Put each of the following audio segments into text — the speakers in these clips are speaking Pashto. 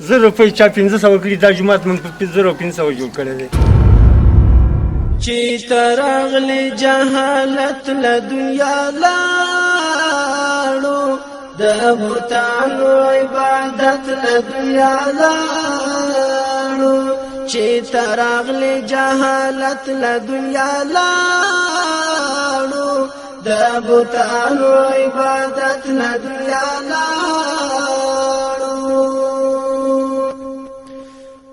زر روپۍ چا 1500 کړي دا جومات موږ په 1500 جوړ کړی دی چې ترغلی جهالت له دنیا لاړو د بوتانو عبادت له دنیا لاړو چې ترغلی جهالت له دنیا لاړو د بوتانو عبادت له دنیا لاړو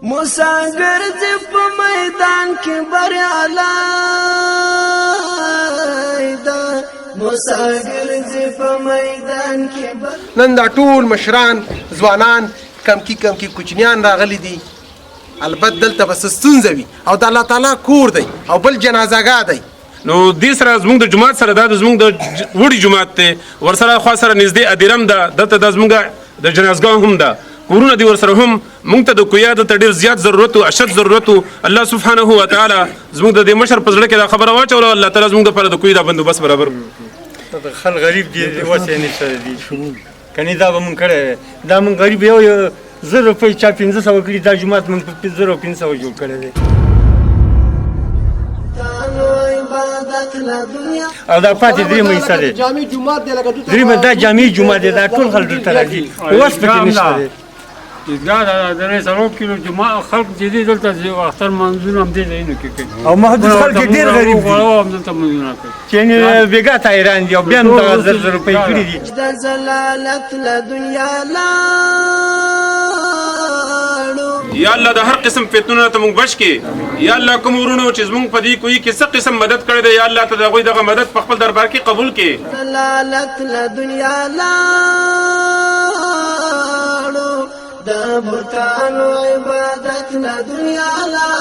مساګر دې په میدان کې بریالی ده مساګر دې په میدان کې نن دا ټول مشران ځوانان کم کی کوچنیان راغلي دي البته دلته بس ستونزه وي او د الله تعالی کور دی او بل جنازهګاه دی نو دې سره زموږ د جماعت سره دا زموږ د وړي جماعت ته ورسره خوا سره نږدې ادیرم ده دلته د زموږ د جنازګاه هم ده کورونه دي ورسره هم موږ ته د قیادت ډېر زیات ضرورت او اشد ضرورت الله سبحانه و تعالی زموږ د مشر په زړه کې دا خبره واچوله الله تعالی زموږ لپاره د کوی دا بندوبست برابر خلک غریب دي وسه نه سره دي کني دا به مونږ کړی دا مونږ غریب یو زر روپۍ چا 1500 کړي دا جومات مونږ په 1500 جوړ کړی دی او دا پاتې درېیمه حصه دی درېیمه دا جامع جومات دی دا ټول خلک دلته راځي اوس پکې نشته دی عیدګاه د درې څلور کیلو جماعت خلک چې دي دلته اختر منځونه هم دې ځایونو کې کوي او محدود خلک ډېر غریب دي هم دلته منځونه کوي چې بېګا تایران دي او بیا هم دغه زر روپۍ کړي دي د زلالت له دنیا لاړو یا الله د هر قسم فتنو ته موږ بچ کې یا الله کوم ورونو چې موږ په دې کوی کې څه قسم مدد کړی دی یا الله ته دغه مدد په خپل دربار کې قبول کې زلالت له دنیا لاړو د بوتانو عبادت له دنیا لاړو